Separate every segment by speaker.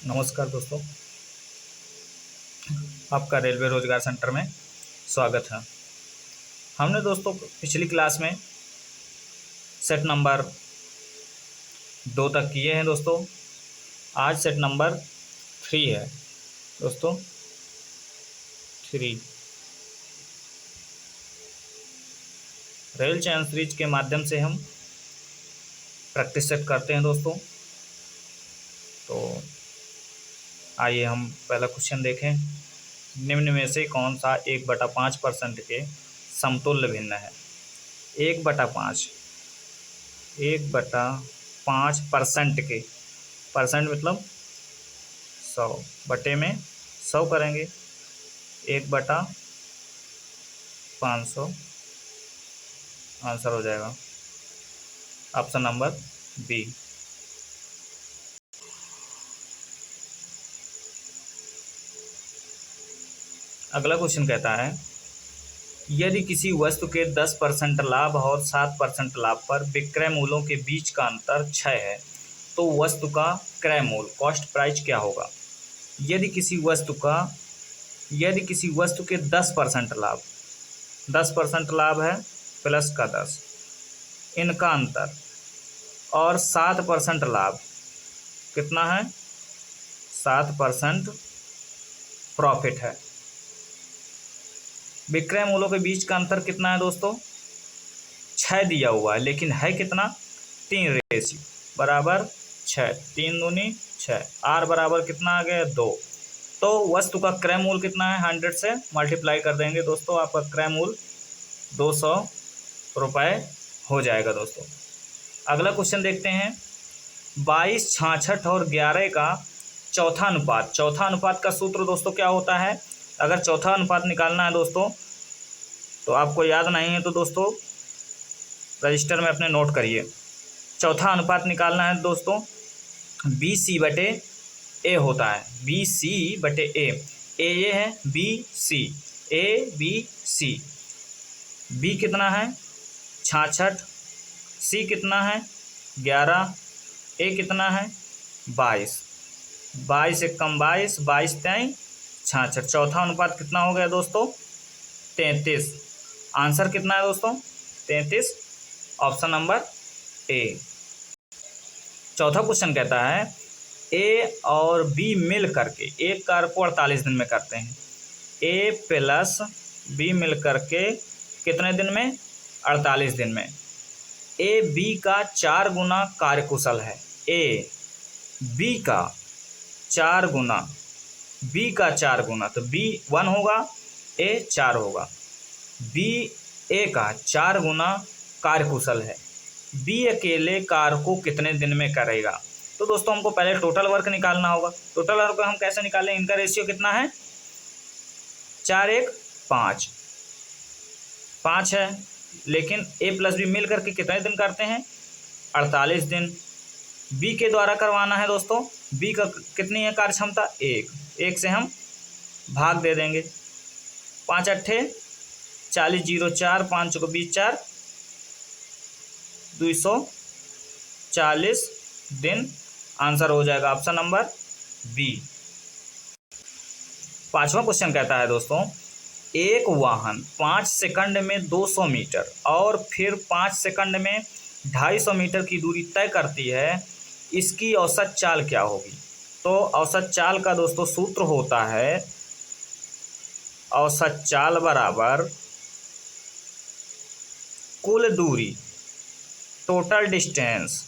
Speaker 1: नमस्कार दोस्तों, आपका रेलवे रोजगार सेंटर में स्वागत है। हमने दोस्तों पिछली क्लास में सेट नंबर 2 तक किए हैं दोस्तों। आज सेट नंबर 3 है दोस्तों। 3 रेल चयन सीरीज के माध्यम से हम प्रैक्टिस सेट करते हैं दोस्तों। तो आइए हम पहला क्वेश्चन देखें। निम्न में से कौन सा 1/5% के समतुल्य भिन्न है? 1/5 1/5% के, परसेंट मतलब 100, बटे में 100 करेंगे, 1/500 आंसर हो जाएगा ऑप्शन नंबर बी। अगला क्वेश्चन कहता है, यदि किसी वस्तु के 10% लाभ और 7% लाभ पर विक्रय मूल्यों के बीच का अंतर 6 है, तो वस्तु का क्रय मूल्य कॉस्ट प्राइस क्या होगा? यदि किसी वस्तु के 10% लाभ, 10% लाभ है प्लस का 10, इनका अंतर, और 7% लाभ कितना है? 7% प्रॉफिट है। विक्रय मूल्यों के बीच का अंतर कितना है दोस्तों? 6 दिया हुआ है, लेकिन है कितना? 3 रेशियो बराबर 6, 3 दूनी 6, आर बराबर कितना आ गया? 2। तो वस्तु का क्रय मूल्य कितना है? 100 से मल्टीप्लाई कर देंगे दोस्तों, आपका क्रय मूल्य 200 रुपये हो जाएगा दोस्तों। अगला क्वेश्चन देखते हैं, 22, 66 और 11 का चौथा अनुपात। चौथा अनुपात का सूत्र दोस्तों क्या होता है? अगर चौथा अनुपात निकालना है दोस्तों, तो आपको याद नहीं है तो दोस्तों रजिस्टर में अपने नोट करिए। चौथा अनुपात निकालना है दोस्तों, BC/A होता है, BC/A। ये है BC, ABC। B कितना है? 66, C कितना है? 11, A कितना है? 22, 22 से कम 22, 22 3 66। चौथा अनुपात कितना हो गया दोस्तों? 33। आंसर कितना है दोस्तों? 33, ऑप्शन नंबर ए। चौथा क्वेश्चन कहता है, A और B मिल करके एक कार्य को 48 दिन में करते हैं। A प्लस B मिल करके कितने दिन में? 48 दिन में। A B का 4 गुना कार्यकुशल है। A B का 4 गुना, B का 4 गुना, तो B 1 होगा, A 4 होगा। B A का 4 गुना कार्यकुशल है। B अकेले कार्य को कितने दिन में करेगा? तो दोस्तों हमको पहले टोटल वर्क निकालना होगा। टोटल वर्क हम कैसे निकालें? इनका रेशियो कितना है? 4 1 5, 5 है, लेकिन A प्लस B मिल करके कितने दिन करते हैं? 48 दिन। B के द्वारा करवाना है दोस्तों। B का कितनी है कार्य क्षमता? 1 से हम भाग दे देंगे। 5 8 40, 0 4, 5 चौको 20, 4 240 दिन आंसर हो जाएगा ऑप्शन नंबर बी। पांचवा क्वेश्चन कहता है दोस्तों, एक वाहन 5 सेकंड में 200 मीटर और फिर 5 सेकंड में 250 मीटर की दूरी तय करती है, इसकी औसत चाल क्या होगी? तो औसत चाल का दोस्तों सूत्र होता है, औसत चाल बराबर कुल दूरी, टोटल डिस्टेंस,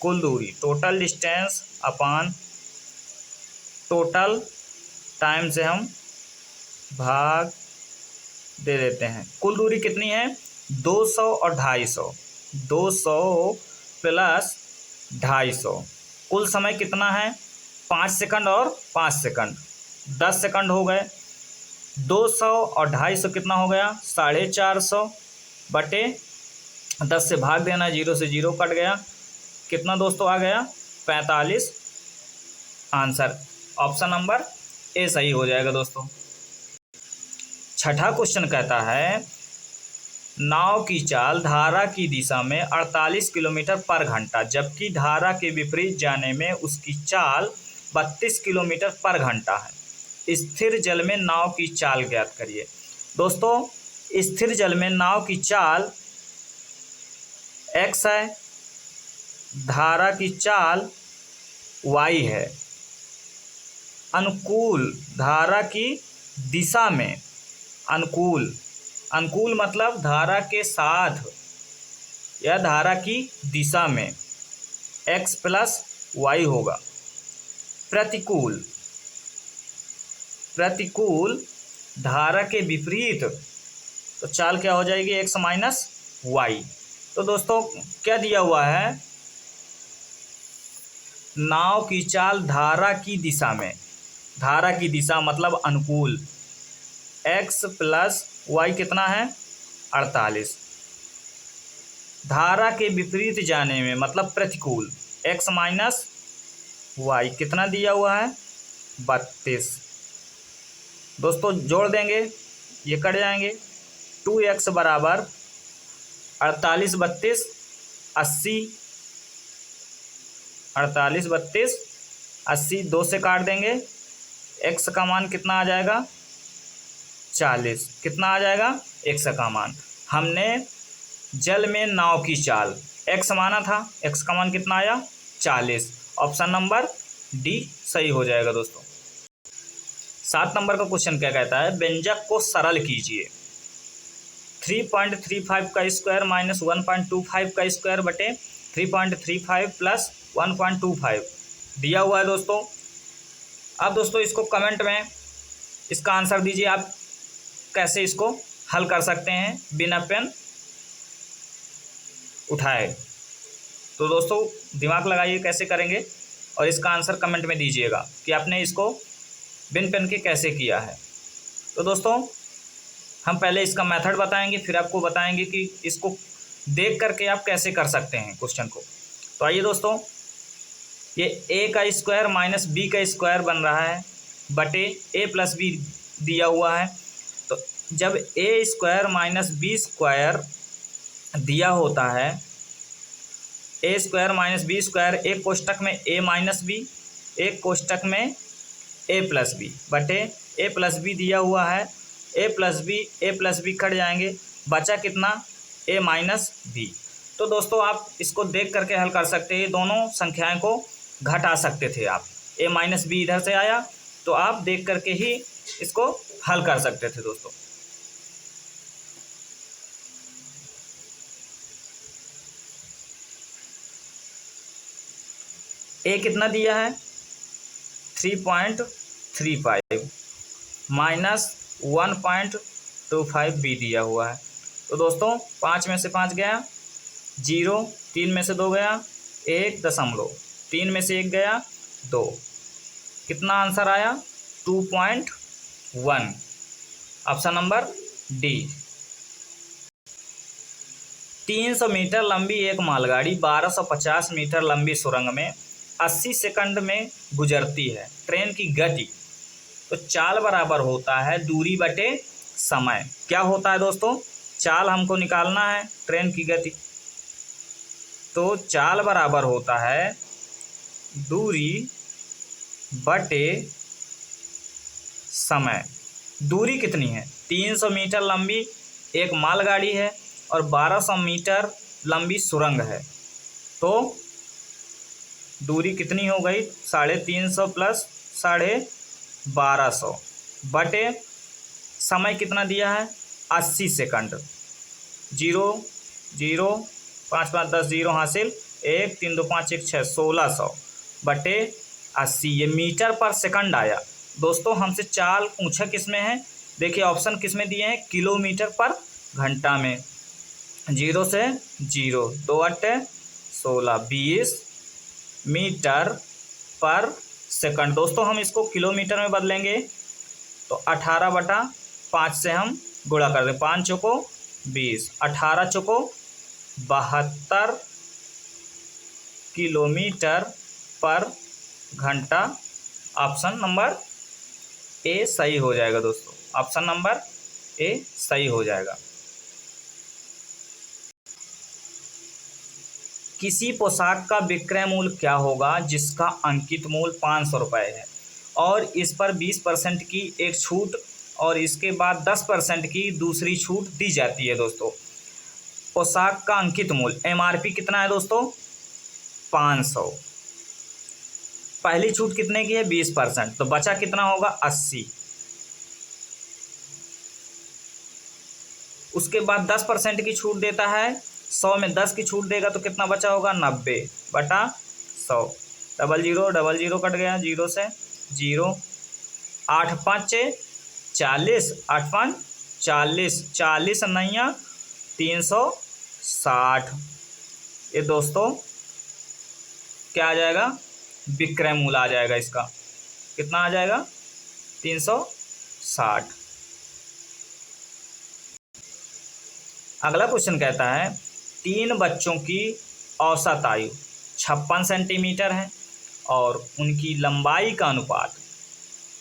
Speaker 1: कुल दूरी टोटल डिस्टेंस अपान टोटल टाइम से हम भाग दे देते हैं। कुल दूरी कितनी है? 200 और 250, 200 प्लस 250। कुल समय कितना है? 5 सेकंड और 5 सेकंड, 10 सेकंड हो गए। 200 और 250 कितना हो गया? 450 बटे 10 से भाग देना, 0 से 0 कट गया, कितना दोस्तों आ गया? 45। आंसर ऑप्शन नंबर ए सही हो जाएगा दोस्तों। छठा क्वेश्चन कहता है, नाव की चाल धारा की दिशा में 48 किलोमीटर पर घंटा, जबकि धारा के विपरीत जाने में उसकी चाल 32 किलोमीटर पर घंटा है। स्थिर जल में नाव की चाल ज्ञात करिए। दोस्तों स्थिर जल में नाव की चाल x है, धारा की चाल y है। अनुकूल धारा की दिशा में, अनुकूल मतलब धारा के साथ या धारा की दिशा में x प्लस वाई होगा। प्रतिकूल धारा के विपरीत तो चाल क्या हो जाएगी, x माइनस वाई। तो दोस्तों क्या दिया हुआ है, नाव की चाल धारा की दिशा में, धारा की दिशा मतलब अनुकूल, x प्लस वाई कितना है 48। धारा के विपरीत जाने में मतलब प्रतिकूल, x माइनस वाई कितना दिया हुआ है 32। दोस्तों जोड़ देंगे, ये कट जाएंगे। 2x बराबर 48 32 80, 48 32 80, 2 से काट देंगे, x का मान कितना आ जाएगा 40। कितना आ जाएगा x का मान। हमने जल में नाव की चाल x माना था, x का मान कितना आया 40। ऑप्शन नंबर डी सही हो जाएगा। दोस्तों 7 नंबर का क्वेश्चन क्या कहता है, व्यंजक को सरल कीजिए। 3.35 का स्क्वायर माइनस 1.25 का स्क्वायर बटे 3.35 प्लस 1.25 दिया हुआ है दोस्तों। अब दोस्तों इसको कमेंट में इसका आंसर दीजिए, आप कैसे इसको हल कर सकते हैं बिना पेन उठाए। तो दोस्तों दिमाग लगाइए कैसे करेंगे और इसका आंसर कमेंट में दीजिएगा कि आपने इसको बिन पेन के कैसे किया है। तो दोस्तों हम पहले इसका मेथड बताएंगे, फिर आपको बताएंगे कि इसको देख करके आप कैसे कर सकते हैं क्वेश्चन को। तो आइए दोस्तों, ये a का स्क्वायर माइनस b का स्क्वायर बन रहा है बटे a प्लस बी दिया हुआ है। तो जब a square minus B square दिया होता है, a square minus B square, एक कोष्टक में a माइनस बी, एक कोष्टक में a प्लस बी बटे a प्लस बी दिया हुआ है। a प्लस बी कट जाएंगे, बचा कितना a माइनस बी। तो दोस्तों आप इसको देख करके हल कर सकते हैं, दोनों संख्याएं को घटा सकते थे आप। a माइनस बी इधर से आया तो आप देख करके ही इसको हल कर सकते थे। दोस्तों a कितना दिया है 3.35 माइनस 1.25 बी दिया हुआ है। तो दोस्तों 5 में से 5 गया 0, 3 में से 2 गया 1.0, 3 में से 1 गया 2, कितना आंसर आया 2.1। Option number D. 300 मीटर लंबी एक मालगाड़ी 1250 मीटर लंबी सुरंग में 80 सेकंड में गुजरती है। ट्रेन की गति, तो चाल बराबर होता है दूरी बटे समय। क्या होता है दोस्तों, चाल हमको निकालना है ट्रेन की गति, तो चाल बराबर होता है दूरी बटे समय। दूरी कितनी है, 300 मीटर लंबी एक मालगाड़ी है और 1200 मीटर लंबी सुरंग है, तो दूरी कितनी हो गई 350 प्लस 1250 बटे समय कितना दिया है 80 सेकंड। 0 0 5 5 10 0 हासिल, 1 3 2 5 1 6 1600 बटे 80, ये मीटर पर सेकंड आया। दोस्तों हमसे चाल पूछा किस में है, देखिए ऑप्शन किस में दिए हैं, किलोमीटर पर घंटा में। 0 से 0, 2 8 16, 20 मीटर पर सेकंड। दोस्तों हम इसको किलोमीटर में बदलेंगे तो 18/5 से हम गुणा कर दें, 5 चौको 20, 18 चौको 72 किलोमीटर पर घंटा। ऑप्शन नंबर ए सही हो जाएगा दोस्तों, ऑप्शन नंबर ए सही हो जाएगा। किसी पोशाक का विक्रय मूल्य क्या होगा जिसका अंकित मूल्य 500 रुपये है और इस पर 20% की एक छूट और इसके बाद 10% की दूसरी छूट दी जाती है दोस्तों। पोशाक का अंकित मूल्य MRP कितना है दोस्तों? 500। पहली छूट कितने की है? 20%, तो बचा कितना होगा? 80। उसके बाद 10% की छूट देता है, 100 में 10 की छूट देगा तो कितना बचा होगा? 90/100। 00 कट गया, 0 से 0। 8 5 40, 8 5 40, 40 नैया 360। ये दोस्तों क्या आ जाएगा? विक्रय मूल्य आ जाएगा इसका। कितना आ जाएगा? 360। अगला क्वेश्चन कहता है 3 बच्चों की औसत आयु 56 सेंटीमीटर है और उनकी लंबाई का अनुपात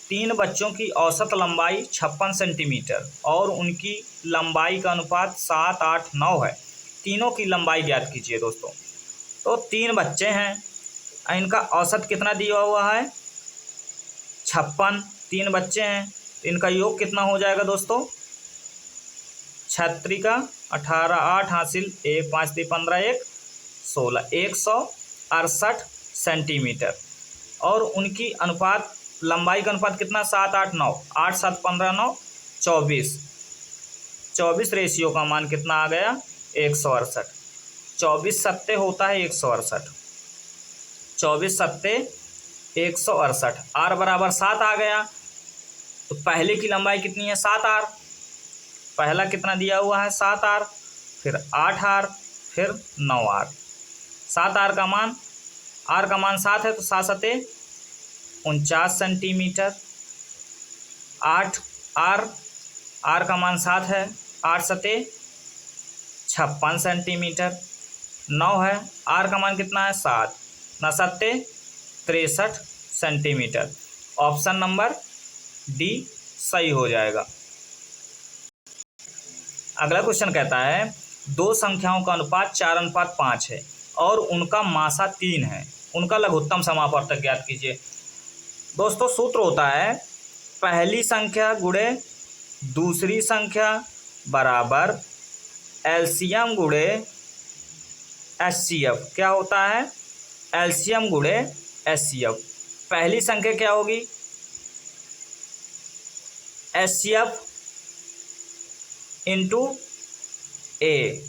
Speaker 1: 3 बच्चों की औसत लंबाई 56 सेंटीमीटर और उनकी लंबाई का अनुपात 7, 8, 9 है। तीनों की लंबाई ज्ञात कीजिए दोस्तों। तो 3 बच्चे हैं, इनका औसत कितना दिया हुआ है? 56। 3 बच्चे हैं, इनका योग कितना हो जाएगा दोस्तों? 36 का 18, 8 हासिल 1, 5 3 15 1 16, 168 सेंटीमीटर और उनकी अनुपात लंबाई का अनुपात कितना? 7, 8, 9। 8 7 15 9 24। 24 रेशियो का मान कितना आ गया? 168। 24 सत्ते होता है 168। 24 सत्ते 168। R बराबर 7 आ गया। तो पहले की लंबाई कितनी है? 7R। पहला कितना दिया हुआ है? 7R, फिर 8R, फिर 9R। 7R का मान, R का मान 7 है तो 7 सत्ते 49 सेंटीमीटर। 8R, R का मान 7 है, 8 सत्ते 56 सेंटीमीटर। 9 है, R का मान कितना है? 7, 9 सत्ते 63 सेंटीमीटर। ऑप्शन नंबर डी सही हो जाएगा। अगला क्वेश्चन कहता है 2 संख्याओं का अनुपात 4:5 है और उनका मासा 3 है, उनका लघुत्तम समापवर्तक ज्ञात कीजिए। दोस्तों सूत्र होता है पहली संख्या गुणे दूसरी संख्या बराबर एलसीएम गुणे एचसीएफ। क्या होता है? एलसीएम गुणे एचसीएफ। पहली संख्या क्या होगी? एचसीएफ इंटू ए,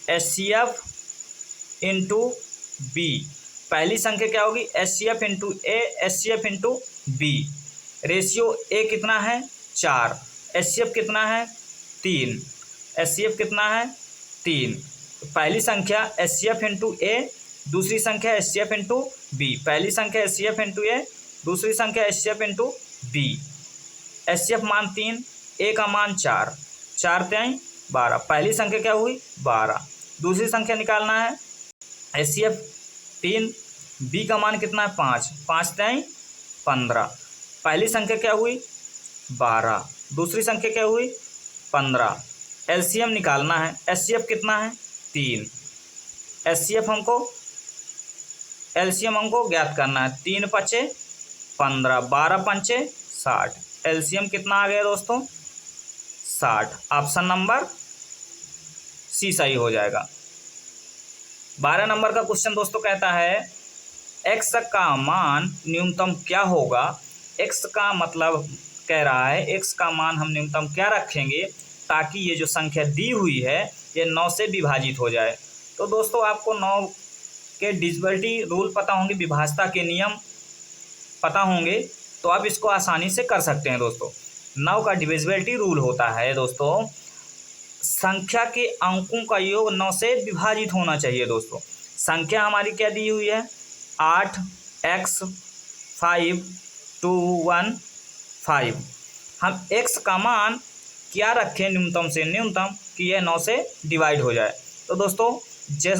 Speaker 1: एचसीएफ इंटू बी। पहली संख्या क्या होगी? HCF into A, HCF into B. Ratio A कितना है? 4। एचसीएफ कितना है? 3। एचसीएफ कितना है? 3। पहली संख्या एचसीएफ इंटू ए, दूसरी संख्या एचसीएफ इंटू बी। पहली संख्या एचसीएफ इंटू ए, दूसरी संख्या एचसीएफ इंटू बी। एचसीएफ मान 3, ए का मान 4, 4 3 12। पहली संख्या क्या हुई? 12। दूसरी संख्या निकालना है, एचसीएफ 3, बी का मान कितना है? 5, 5 3 15। पहली संख्या क्या हुई? 12। दूसरी संख्या क्या हुई? 15। एलसीएम निकालना है, एचसीएफ कितना है? 3। एचसीएफ एलसीएम हमको ज्ञात करना है। 3 5 15, 12 5 60। एलसीएम कितना आ गया दोस्तों? 60। ऑप्शन नंबर सी सही हो जाएगा। 12 नंबर का क्वेश्चन दोस्तों कहता है x का मान न्यूनतम क्या होगा। x का मतलब कह रहा है x का मान हम न्यूनतम क्या रखेंगे ताकि ये जो संख्या दी हुई है ये 9 से विभाजित हो जाए। तो दोस्तों आपको 9 के डिविजिबिलिटी रूल पता होंगे, विभाज्यता के नियम पता होंगे, तो आप इसको आसानी से कर सकते हैं दोस्तों। 9 का डिविजिबिलिटी रूल होता है दोस्तों, संख्या के अंकों का योग 9 से विभाजित होना चाहिए दोस्तों। संख्या हमारी क्या दी हुई है? 8 x 5 2 1 5। हम x का मान क्या रखें न्यूनतम से न्यूनतम कि यह 9 से डिवाइड हो जाए। तो दोस्तों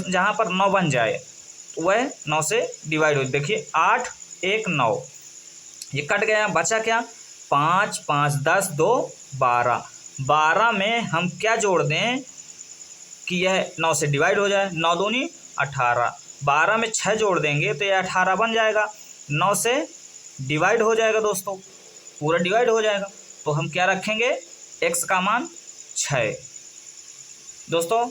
Speaker 1: जहाँ पर 9 बन जाए वह 9 से डिवाइड हो। देखिए 8 1 9, ये कट गया, बचा क्या? 5 5 10 2 12। 12 में हम क्या जोड़ दें कि यह 9 से डिवाइड हो जाए? 9 दूनी 18। 12 में 6 जोड़ देंगे तो ये 18 बन जाएगा। 9 से डिवाइड हो जाएगा दोस्तों, पूरा डिवाइड हो जाएगा। तो हम क्या रखेंगे, x का मान 6। दोस्तों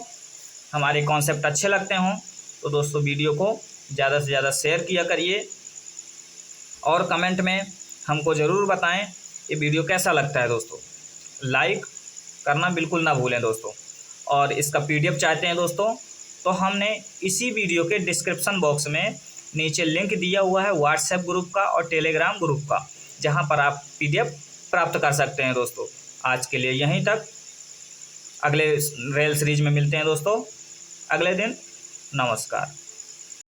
Speaker 1: हमारे कॉन्सेप्ट अच्छे लगते हों तो दोस्तों वीडियो को ज़्यादा से ज़्यादा शेयर किया करिए और कमेंट में हमको ज़रूर बताएं ये वीडियो कैसा लगता है। दोस्तों लाइक करना बिल्कुल ना भूलें दोस्तों। और इसका PDF चाहते हैं दोस्तों तो हमने इसी वीडियो के डिस्क्रिप्शन बॉक्स में नीचे लिंक दिया हुआ है व्हाट्सएप ग्रुप का और टेलीग्राम ग्रुप का, जहां पर आप PDF प्राप्त कर सकते हैं। दोस्तों आज के लिए यहीं तक, अगले रेल सीरीज में मिलते हैं दोस्तों अगले दिन। नमस्कार।